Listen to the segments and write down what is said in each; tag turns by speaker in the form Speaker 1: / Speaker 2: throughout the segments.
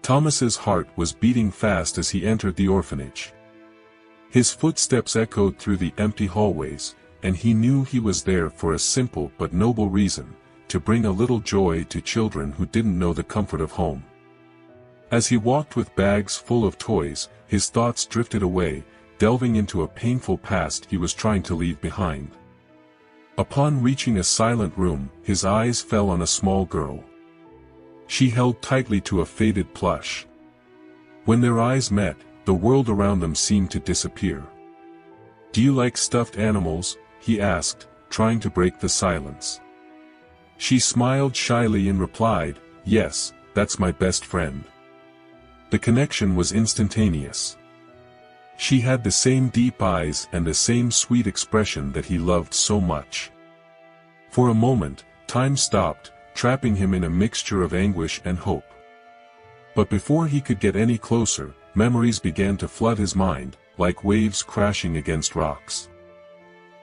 Speaker 1: Thomas's heart was beating fast as he entered the orphanage. His footsteps echoed through the empty hallways, and he knew he was there for a simple but noble reason, to bring a little joy to children who didn't know the comfort of home. As he walked with bags full of toys, his thoughts drifted away, delving into a painful past he was trying to leave behind. Upon reaching a silent room, his eyes fell on a small girl. She held tightly to a faded plush. When their eyes met, the world around them seemed to disappear. "Do you like stuffed animals?" he asked, trying to break the silence. She smiled shyly and replied, "Yes, that's my best friend." The connection was instantaneous. She had the same deep eyes and the same sweet expression that he loved so much. For a moment, time stopped, trapping him in a mixture of anguish and hope. But before he could get any closer, memories began to flood his mind, like waves crashing against rocks.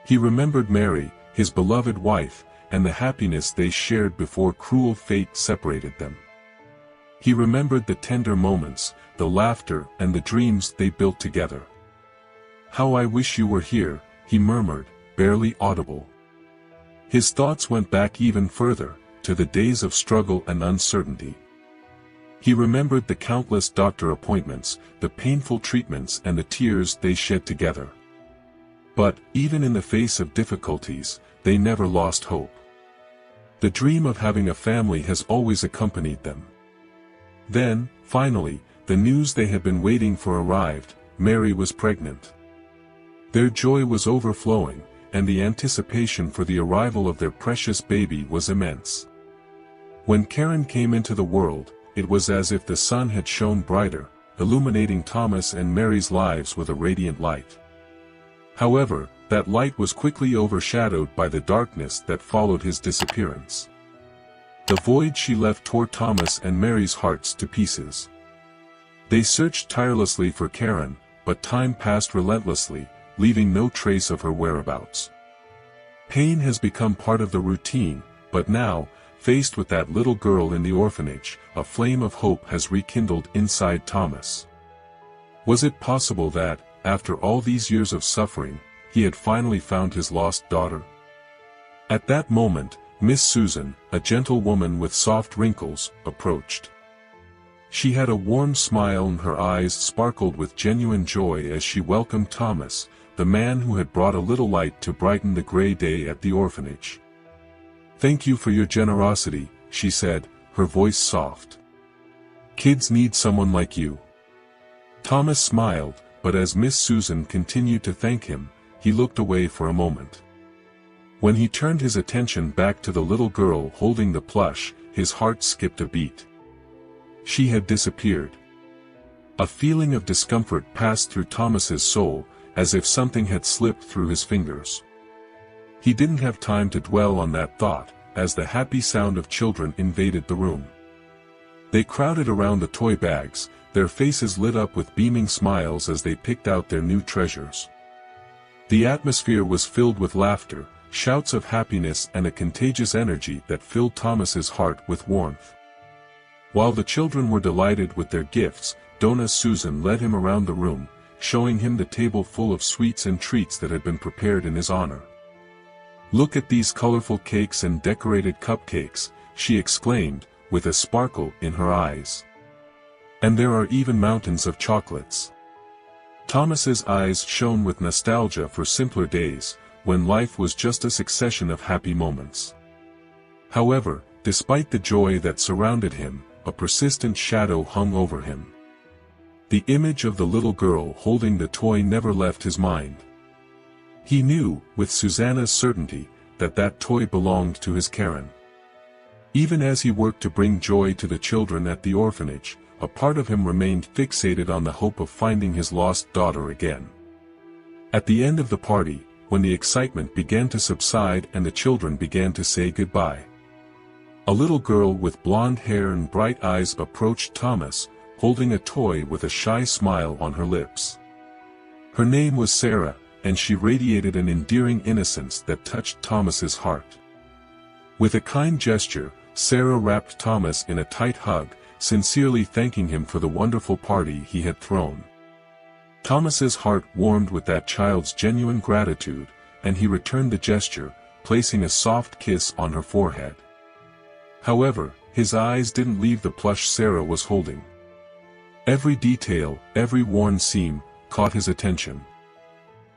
Speaker 1: He remembered Mary, his beloved wife, and the happiness they shared before cruel fate separated them. He remembered the tender moments, the laughter and the dreams they built together. "How I wish you were here," he murmured, barely audible. His thoughts went back even further, to the days of struggle and uncertainty. He remembered the countless doctor appointments, the painful treatments and the tears they shed together. But, even in the face of difficulties, they never lost hope. The dream of having a family has always accompanied them. Then, finally, the news they had been waiting for arrived: Mary was pregnant. Their joy was overflowing, and the anticipation for the arrival of their precious baby was immense. When Karen came into the world, it was as if the sun had shone brighter, illuminating Thomas and Mary's lives with a radiant light. However, that light was quickly overshadowed by the darkness that followed his disappearance. The void she left tore Thomas and Mary's hearts to pieces. They searched tirelessly for Karen, but time passed relentlessly, leaving no trace of her whereabouts. Pain has become part of the routine, but now, faced with that little girl in the orphanage, a flame of hope has rekindled inside Thomas. Was it possible that, after all these years of suffering, he had finally found his lost daughter? At that moment, Miss Susan, a gentle woman with soft wrinkles, approached. She had a warm smile and her eyes sparkled with genuine joy as she welcomed Thomas, the man who had brought a little light to brighten the gray day at the orphanage. "Thank you for your generosity," she said, her voice soft. "Kids need someone like you." Thomas smiled, but as Miss Susan continued to thank him, he looked away for a moment. When he turned his attention back to the little girl holding the plush, his heart skipped a beat. She had disappeared. A feeling of discomfort passed through Thomas's soul, as if something had slipped through his fingers. He didn't have time to dwell on that thought, as the happy sound of children invaded the room. They crowded around the toy bags, their faces lit up with beaming smiles as they picked out their new treasures. The atmosphere was filled with laughter, shouts of happiness and a contagious energy that filled Thomas's heart with warmth. While the children were delighted with their gifts, Donna Susan led him around the room, showing him the table full of sweets and treats that had been prepared in his honor. "Look at these colorful cakes and decorated cupcakes," she exclaimed, with a sparkle in her eyes. "And there are even mountains of chocolates." Thomas's eyes shone with nostalgia for simpler days, when life was just a succession of happy moments. However, despite the joy that surrounded him, a persistent shadow hung over him. The image of the little girl holding the toy never left his mind. He knew, with Susanna's certainty, that that toy belonged to his Karen. Even as he worked to bring joy to the children at the orphanage, a part of him remained fixated on the hope of finding his lost daughter again. At the end of the party, when the excitement began to subside and the children began to say goodbye, a little girl with blonde hair and bright eyes approached Thomas, holding a toy with a shy smile on her lips. Her name was Sarah, and she radiated an endearing innocence that touched Thomas's heart. With a kind gesture, Sarah wrapped Thomas in a tight hug, sincerely thanking him for the wonderful party he had thrown. Thomas's heart warmed with that child's genuine gratitude, and he returned the gesture, placing a soft kiss on her forehead. However, his eyes didn't leave the plush Sarah was holding. Every detail, every worn seam, caught his attention.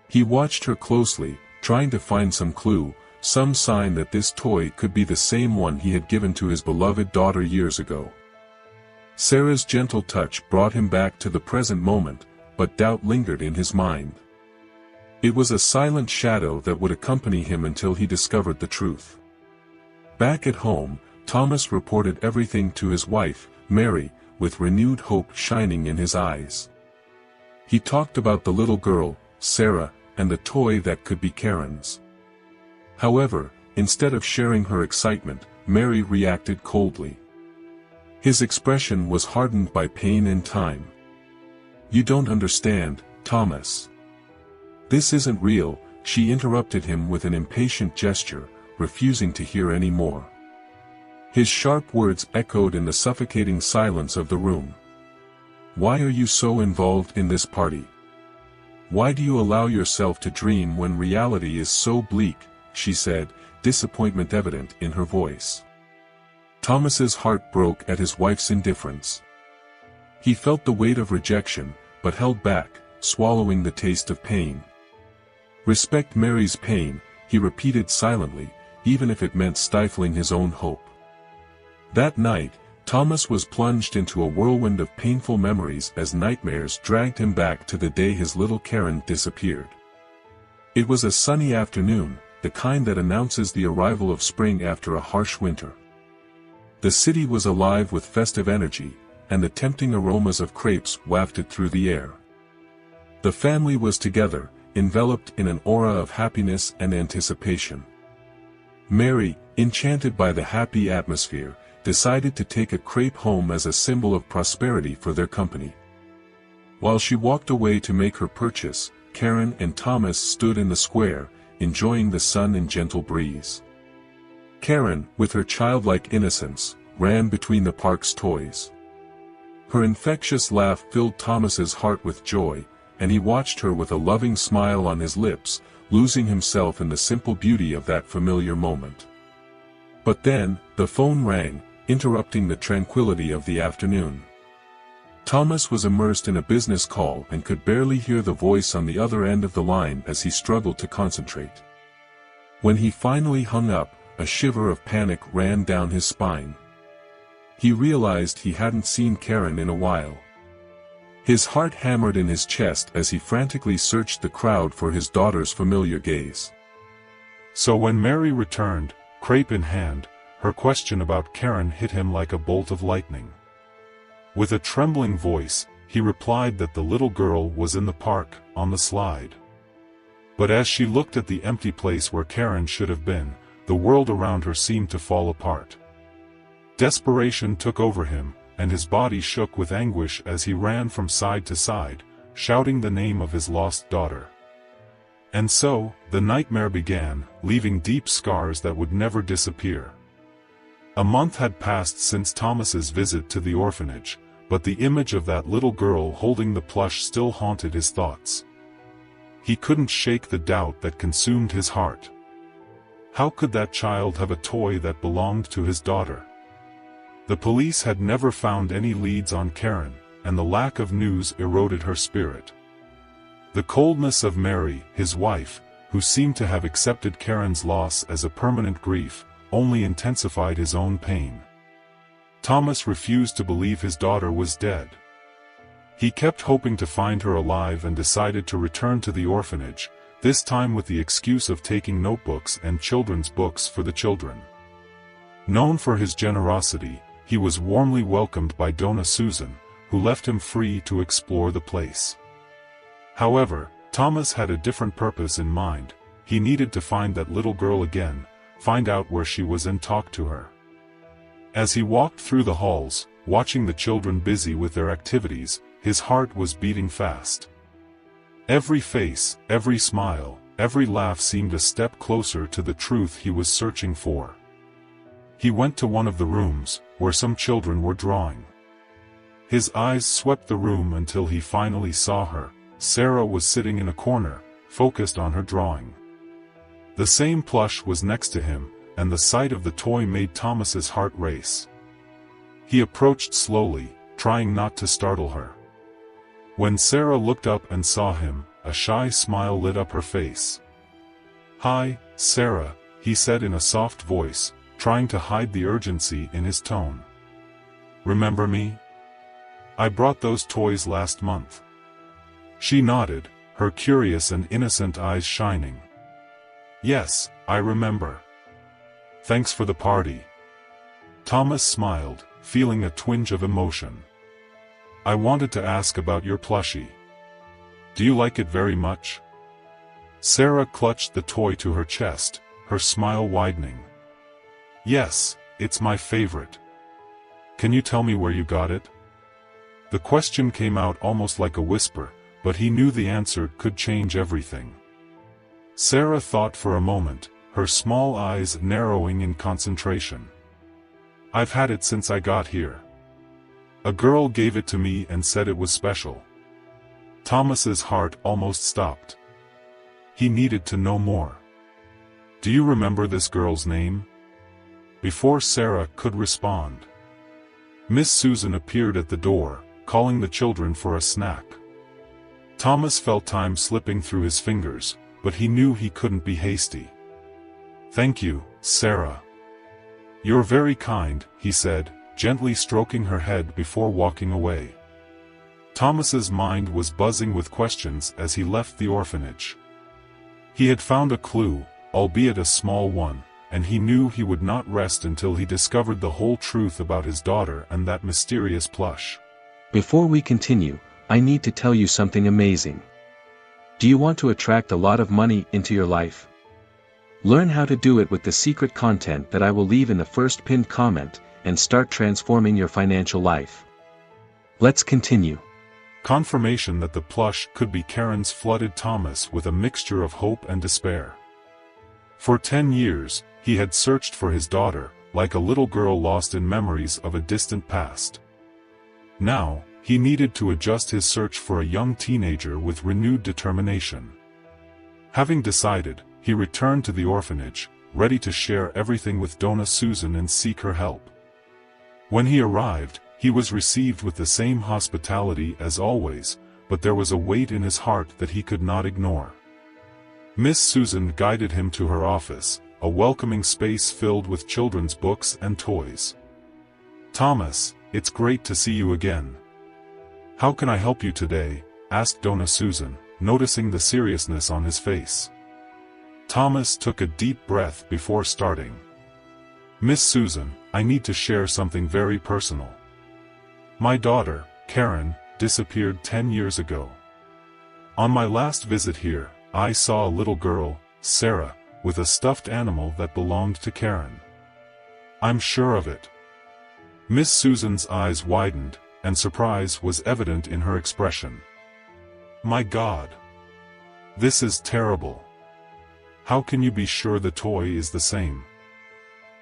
Speaker 1: He watched her closely, trying to find some clue, some sign that this toy could be the same one he had given to his beloved daughter years ago. Sarah's gentle touch brought him back to the present moment, but doubt lingered in his mind. It was a silent shadow that would accompany him until he discovered the truth. Back at home, Thomas reported everything to his wife, Mary, with renewed hope shining in his eyes. He talked about the little girl, Sarah, and the toy that could be Karen's. However, instead of sharing her excitement, Mary reacted coldly. His expression was hardened by pain and time. "You don't understand, Thomas. This isn't real," she interrupted him with an impatient gesture, refusing to hear any more. His sharp words echoed in the suffocating silence of the room. "Why are you so involved in this party? Why do you allow yourself to dream when reality is so bleak?" she said, disappointment evident in her voice. Thomas's heart broke at his wife's indifference. He felt the weight of rejection, but held back, swallowing the taste of pain. "Respect Mary's pain," he repeated silently, even if it meant stifling his own hope. That night, Thomas was plunged into a whirlwind of painful memories as nightmares dragged him back to the day his little Karen disappeared. It was a sunny afternoon, the kind that announces the arrival of spring after a harsh winter. The city was alive with festive energy, and the tempting aromas of crepes wafted through the air. The family was together, enveloped in an aura of happiness and anticipation. Mary, enchanted by the happy atmosphere, decided to take a crepe home as a symbol of prosperity for their company. While she walked away to make her purchase, Karen and Thomas stood in the square, enjoying the sun and gentle breeze. Karen, with her childlike innocence, ran between the park's toys. Her infectious laugh filled Thomas's heart with joy, and he watched her with a loving smile on his lips, losing himself in the simple beauty of that familiar moment. But then, the phone rang, interrupting the tranquility of the afternoon. Thomas was immersed in a business call and could barely hear the voice on the other end of the line as he struggled to concentrate. When he finally hung up, a shiver of panic ran down his spine. He realized he hadn't seen Karen in a while. His heart hammered in his chest as he frantically searched the crowd for his daughter's familiar gaze.
Speaker 2: So when Mary returned, crepe in hand, her question about Karen hit him like a bolt of lightning. With a trembling voice, he replied that the little girl was in the park, on the slide. But as she looked at the empty place where Karen should have been, the world around her seemed to fall apart. Desperation took over him, and his body shook with anguish as he ran from side to side, shouting the name of his lost daughter. And so, the nightmare began, leaving deep scars that would never disappear. A month had passed since Thomas's visit to the orphanage, but the image of that little girl holding the plush still haunted his thoughts. He couldn't shake the doubt that consumed his heart. How could that child have a toy that belonged to his daughter? The police had never found any leads on Karen, and the lack of news eroded her spirit. The coldness of Mary, his wife, who seemed to have accepted Karen's loss as a permanent grief, only intensified his own pain. Thomas refused to believe his daughter was dead. He kept hoping to find her alive and decided to return to the orphanage, this time with the excuse of taking notebooks and children's books for the children. Known for his generosity, he was warmly welcomed by Donna Susan, who left him free to explore the place. However, Thomas had a different purpose in mind. He needed to find that little girl again, find out where she was and talk to her. As he walked through the halls, watching the children busy with their activities, his heart was beating fast. Every face, every smile, every laugh seemed a step closer to the truth he was searching for. He went to one of the rooms, where some children were drawing. His eyes swept the room until he finally saw her. Sarah was sitting in a corner, focused on her drawing. The same plush was next to him, and the sight of the toy made Thomas's heart race. He approached slowly, trying not to startle her. When Sarah looked up and saw him, a shy smile lit up her face. "Hi, Sarah," he said in a soft voice, trying to hide the urgency in his tone. "Remember me? I brought those toys last month." She nodded, her curious and innocent eyes shining. "Yes, I remember. Thanks for the party." Thomas smiled, feeling a twinge of emotion. "I wanted to ask about your plushie. Do you like it very much?" Sarah clutched the toy to her chest, her smile widening. "Yes, it's my favorite. Can you tell me where you got it?" The question came out almost like a whisper, but he knew the answer could change everything. Sarah thought for a moment, her small eyes narrowing in concentration. "I've had it since I got here. A girl gave it to me and said it was special." Thomas's heart almost stopped. He needed to know more. "Do you remember this girl's name?" Before Sarah could respond, Miss Susan appeared at the door, calling the children for a snack. Thomas felt time slipping through his fingers, but he knew he couldn't be hasty. "Thank you, Sarah. You're very kind," he said, gently stroking her head before walking away. Thomas's mind was buzzing with questions as he left the orphanage. He had found a clue, albeit a small one, and he knew he would not rest until he discovered the whole truth about his daughter and that mysterious plush.
Speaker 3: Before we continue, I need to tell you something amazing. Do you want to attract a lot of money into your life? Learn how to do it with the secret content that I will leave in the first pinned comment, and start transforming your financial life. Let's continue.
Speaker 2: Confirmation that the plush could be Karen's flooded Thomas with a mixture of hope and despair. For 10 years, he had searched for his daughter, like a little girl lost in memories of a distant past. Now, he needed to adjust his search for a young teenager with renewed determination. Having decided, he returned to the orphanage, ready to share everything with Donna Susan and seek her help. When he arrived, he was received with the same hospitality as always, but there was a weight in his heart that he could not ignore. Miss Susan guided him to her office, a welcoming space filled with children's books and toys. "Thomas, it's great to see you again. How can I help you today?" asked Donna Susan, noticing the seriousness on his face. Thomas took a deep breath before starting. "Miss Susan, I need to share something very personal. My daughter, Karen, disappeared 10 years ago. On my last visit here, I saw a little girl, Sarah, with a stuffed animal that belonged to Karen. I'm sure of it." Miss Susan's eyes widened, and surprise was evident in her expression. "My God! This is terrible. How can you be sure the toy is the same?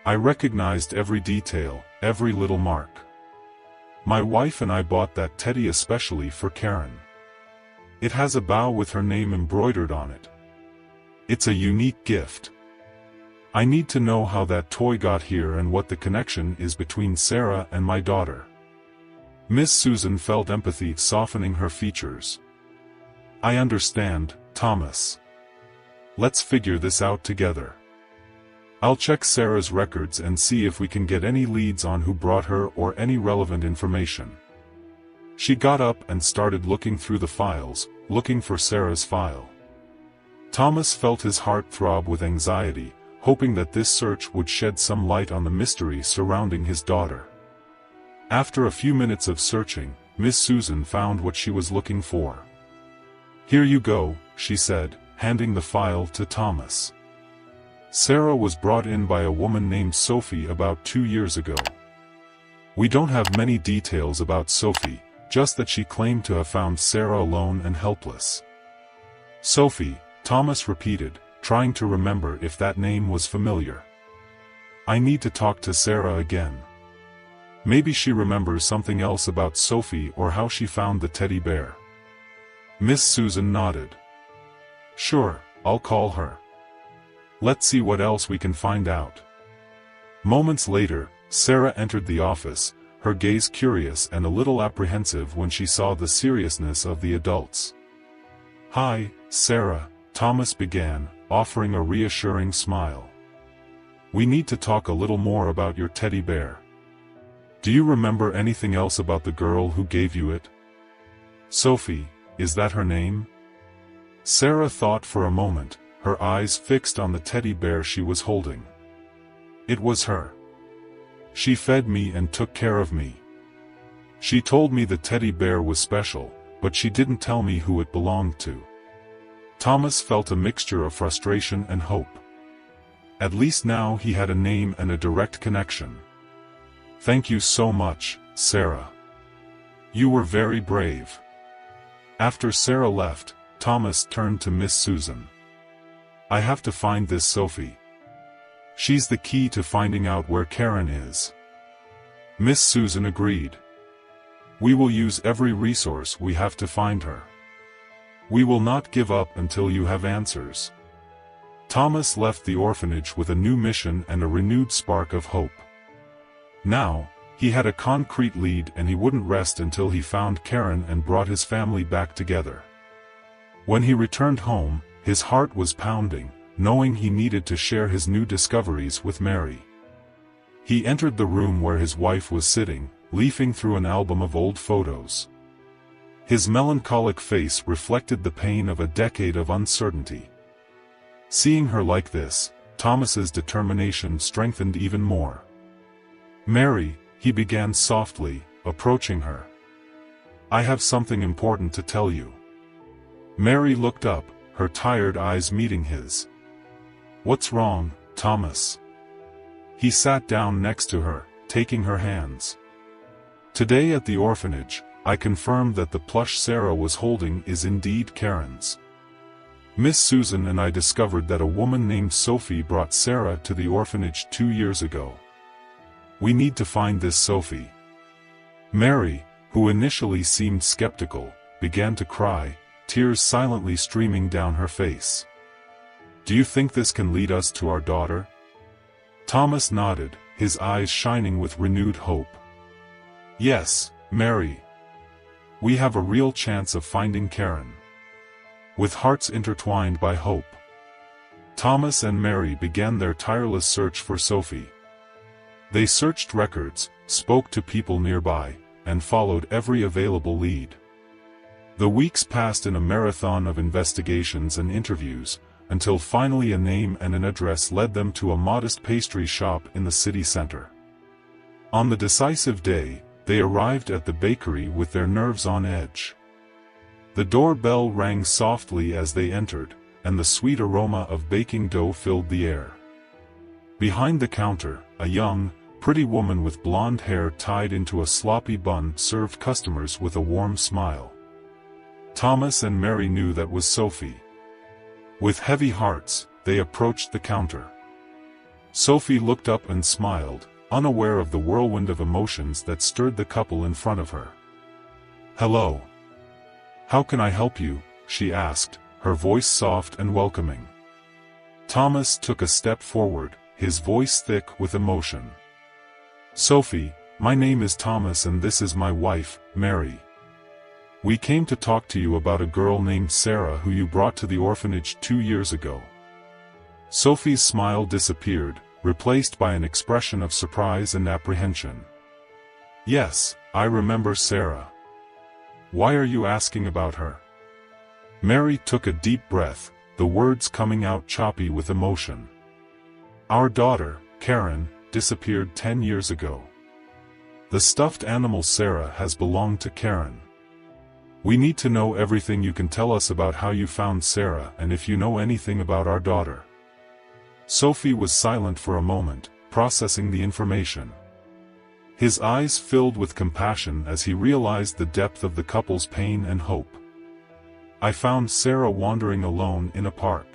Speaker 2: I recognized every detail, every little mark. My wife and I bought that teddy especially for Karen. It has a bow with her name embroidered on it. It's a unique gift. I need to know how that toy got here and what the connection is between Sarah and my daughter." Miss Susan felt empathy softening her features. "I understand, Thomas. Let's figure this out together. I'll check Sarah's records and see if we can get any leads on who brought her or any relevant information." She got up and started looking through the files, looking for Sarah's file. Thomas felt his heart throb with anxiety, hoping that this search would shed some light on the mystery surrounding his daughter. After a few minutes of searching, Miss Susan found what she was looking for. "Here you go," she said, handing the file to Thomas. Sarah was brought in by a woman named Sophie about 2 years ago. We don't have many details about Sophie, just that she claimed to have found Sarah alone and helpless. "Sophie," Thomas repeated, trying to remember if that name was familiar. "I need to talk to Sarah again." Maybe she remembers something else about Sophie or how she found the teddy bear. Miss Susan nodded. Sure, I'll call her. Let's see what else we can find out. Moments later, Sarah entered the office, her gaze curious and a little apprehensive when she saw the seriousness of the adults. Hi, Sarah, Thomas began, offering a reassuring smile. We need to talk a little more about your teddy bear. Do you remember anything else about the girl who gave you it? Sophie, is that her name? Sarah thought for a moment, her eyes fixed on the teddy bear she was holding. It was her. She fed me and took care of me. She told me the teddy bear was special, but she didn't tell me who it belonged to. Thomas felt a mixture of frustration and hope. At least now he had a name and a direct connection. Thank you so much, Sarah. You were very brave. After Sarah left, Thomas turned to Miss Susan. I have to find this Sophie. She's the key to finding out where Karen is. Miss Susan agreed. We will use every resource we have to find her. We will not give up until you have answers. Thomas left the orphanage with a new mission and a renewed spark of hope. Now, he had a concrete lead and he wouldn't rest until he found Karen and brought his family back together. When he returned home, his heart was pounding, knowing he needed to share his new discoveries with Mary. He entered the room where his wife was sitting, leafing through an album of old photos. His melancholic face reflected the pain of a decade of uncertainty. Seeing her like this, Thomas's determination strengthened even more. Mary, he began softly, approaching her. I have something important to tell you. Mary looked up, her tired eyes meeting his. What's wrong, Thomas? He sat down next to her, taking her hands. Today at the orphanage, I confirmed that the plush Sarah was holding is indeed Karen's. Miss Susan and I discovered that a woman named Sophie brought Sarah to the orphanage 2 years ago. We need to find this Sophie. Mary, who initially seemed skeptical, began to cry, tears silently streaming down her face. Do you think this can lead us to our daughter? Thomas nodded, his eyes shining with renewed hope. Yes, Mary. We have a real chance of finding Karen. With hearts intertwined by hope, Thomas and Mary began their tireless search for Sophie. They searched records, spoke to people nearby, and followed every available lead. The weeks passed in a marathon of investigations and interviews, until finally a name and an address led them to a modest pastry shop in the city center. On the decisive day, they arrived at the bakery with their nerves on edge. The doorbell rang softly as they entered, and the sweet aroma of baking dough filled the air. Behind the counter, a young, pretty woman with blonde hair tied into a sloppy bun served customers with a warm smile. Thomas and Mary knew that was Sophie. With heavy hearts, they approached the counter. Sophie looked up and smiled, unaware of the whirlwind of emotions that stirred the couple in front of her. Hello. How can I help you? She asked, her voice soft and welcoming. Thomas took a step forward, his voice thick with emotion. Sophie, my name is Thomas and this is my wife, Mary. We came to talk to you about a girl named Sarah who you brought to the orphanage 2 years ago. Sophie's smile disappeared, replaced by an expression of surprise and apprehension. Yes, I remember Sarah. Why are you asking about her? Mary took a deep breath, the words coming out choppy with emotion. Our daughter, Karen, disappeared 10 years ago. The stuffed animal Sarah has belonged to Karen. We need to know everything you can tell us about how you found Sarah and if you know anything about our daughter. Sophie was silent for a moment, processing the information. His eyes filled with compassion as he realized the depth of the couple's pain and hope. I found Sarah wandering alone in a park.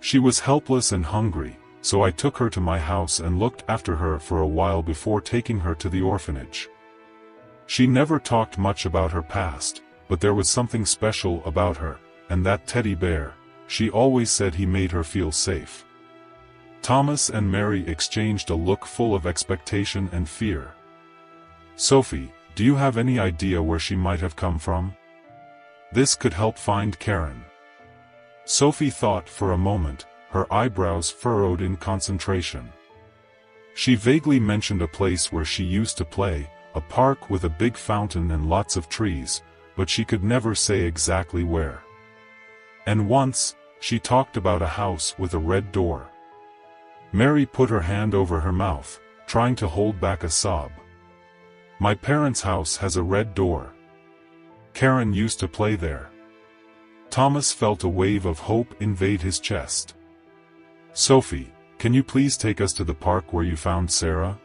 Speaker 2: She was helpless and hungry, so I took her to my house and looked after her for a while before taking her to the orphanage. She never talked much about her past, but there was something special about her, and that teddy bear, she always said he made her feel safe. Thomas and Mary exchanged a look full of expectation and fear. Sophie, do you have any idea where she might have come from? This could help find Karen. Sophie thought for a moment, her eyebrows furrowed in concentration. She vaguely mentioned a place where she used to play, a park with a big fountain and lots of trees, but she could never say exactly where. And once, she talked about a house with a red door. Mary put her hand over her mouth, trying to hold back a sob. My parents' house has a red door. Karen used to play there. Thomas felt a wave of hope invade his chest. Sophie, can you please take us to the park where you found Sarah?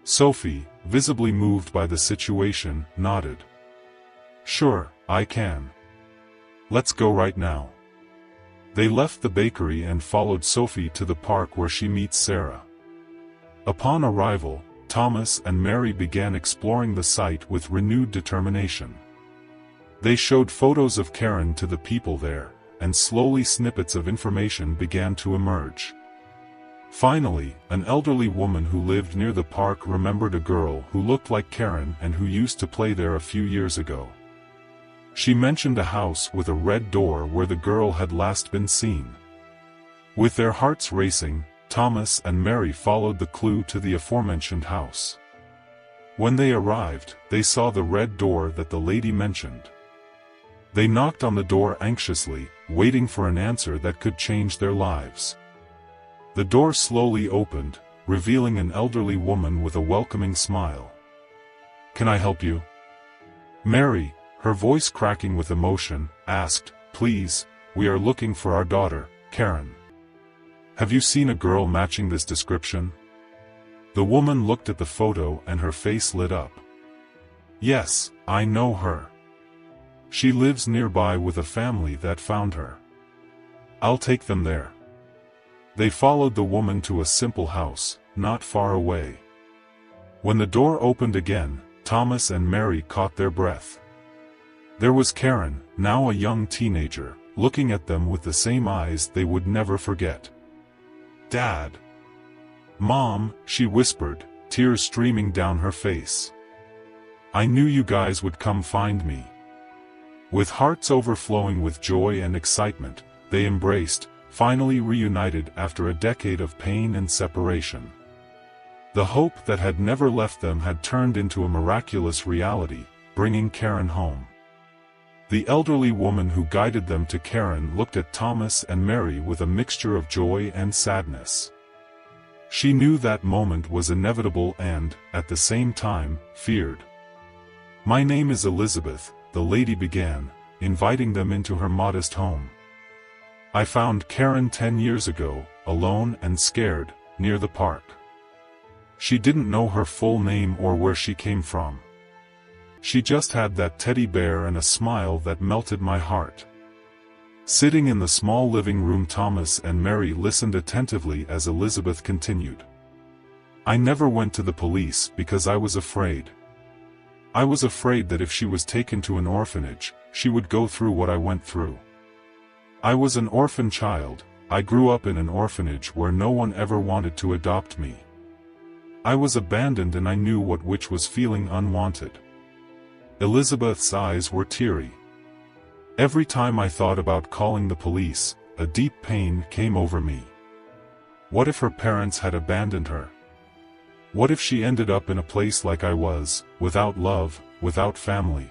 Speaker 2: Sophie, visibly moved by the situation, nodded. Sure, I can. Let's go right now. They left the bakery and followed Sophie to the park where she meets Sarah. Upon arrival, Thomas and Mary began exploring the site with renewed determination. They showed photos of Karen to the people there, and slowly snippets of information began to emerge. Finally, an elderly woman who lived near the park remembered a girl who looked like Karen and who used to play there a few years ago. She mentioned a house with a red door where the girl had last been seen. With their hearts racing, Thomas and Mary followed the clue to the aforementioned house. When they arrived, they saw the red door that the lady mentioned. They knocked on the door anxiously, waiting for an answer that could change their lives. The door slowly opened, revealing an elderly woman with a welcoming smile. "Can I help you?" Mary, her voice cracking with emotion, asked, "Please, we are looking for our daughter, Karen. Have you seen a girl matching this description?" The woman looked at the photo and her face lit up. "Yes, I know her. She lives nearby with a family that found her. I'll take them there." They followed the woman to a simple house, not far away. When the door opened again, Thomas and Mary caught their breath. There was Karen, now a young teenager, looking at them with the same eyes they would never forget. "Dad! Mom," she whispered, tears streaming down her face. "I knew you guys would come find me." With hearts overflowing with joy and excitement, they embraced, finally reunited after a decade of pain and separation. The hope that had never left them had turned into a miraculous reality, bringing Karen home. The elderly woman who guided them to Karen looked at Thomas and Mary with a mixture of joy and sadness. She knew that moment was inevitable and, at the same time, feared. "My name is Elizabeth," the lady began, inviting them into her modest home. "I found Karen 10 years ago, alone and scared, near the park. She didn't know her full name or where she came from. She just had that teddy bear and a smile that melted my heart." Sitting in the small living room, Thomas and Mary listened attentively as Elizabeth continued. "I never went to the police because I was afraid. I was afraid that if she was taken to an orphanage, she would go through what I went through. I was an orphan child. I grew up in an orphanage where no one ever wanted to adopt me. I was abandoned and I knew which was feeling unwanted." Elizabeth's eyes were teary. "Every time I thought about calling the police, a deep pain came over me. What if her parents had abandoned her? What if she ended up in a place like I was, without love, without family?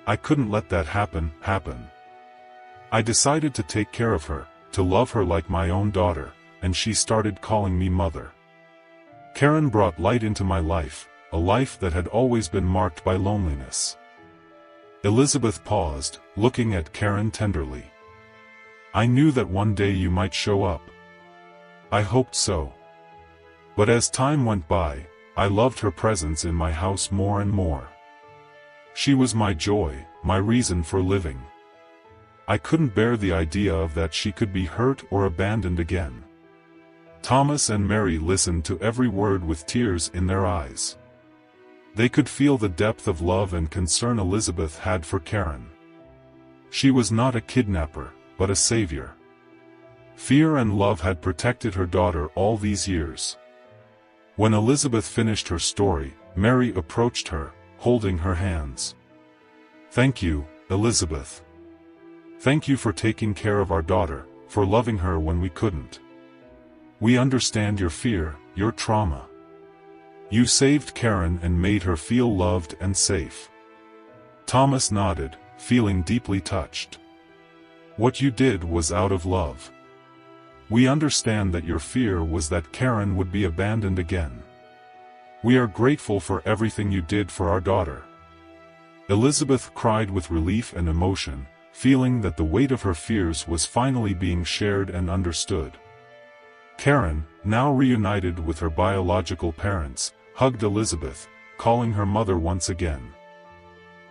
Speaker 2: I couldn't let that happen. I decided to take care of her, to love her like my own daughter, and she started calling me mother. Karen brought light into my life, a life that had always been marked by loneliness." Elizabeth paused, looking at Karen tenderly. "I knew that one day you might show up. I hoped so. But as time went by, I loved her presence in my house more and more. She was my joy, my reason for living. I couldn't bear the idea of that she could be hurt or abandoned again. Thomas and Mary listened to every word with tears in their eyes. They could feel the depth of love and concern Elizabeth had for Karen. She was not a kidnapper, but a savior. Fear and love had protected her daughter all these years. When Elizabeth finished her story, Mary approached her, holding her hands. "Thank you, Elizabeth. Thank you for taking care of our daughter, for loving her when we couldn't. We understand your fear, your trauma. You saved Karen and made her feel loved and safe." Thomas nodded, feeling deeply touched. "What you did was out of love. We understand that your fear was that Karen would be abandoned again. We are grateful for everything you did for our daughter." Elizabeth cried with relief and emotion, feeling that the weight of her fears was finally being shared and understood. Karen, now reunited with her biological parents, hugged Elizabeth, calling her mother once again.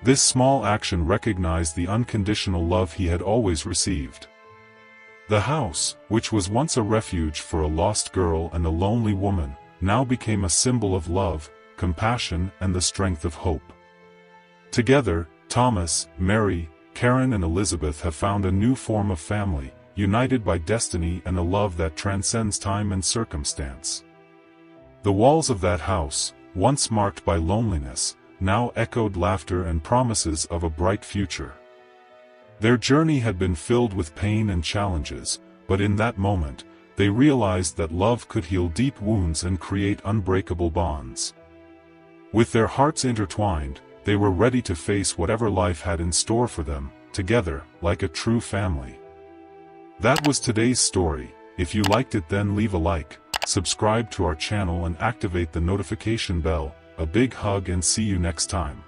Speaker 2: This small action recognized the unconditional love he had always received. The house, which was once a refuge for a lost girl and a lonely woman, now became a symbol of love, compassion, and the strength of hope. Together, Thomas, Mary, Karen and Elizabeth have found a new form of family, united by destiny and a love that transcends time and circumstance. The walls of that house, once marked by loneliness, now echoed laughter and promises of a bright future. Their journey had been filled with pain and challenges, but in that moment, they realized that love could heal deep wounds and create unbreakable bonds. With their hearts intertwined, they were ready to face whatever life had in store for them, together, like a true family. That was today's story. If you liked it, then leave a like, subscribe to our channel and activate the notification bell. A big hug and see you next time.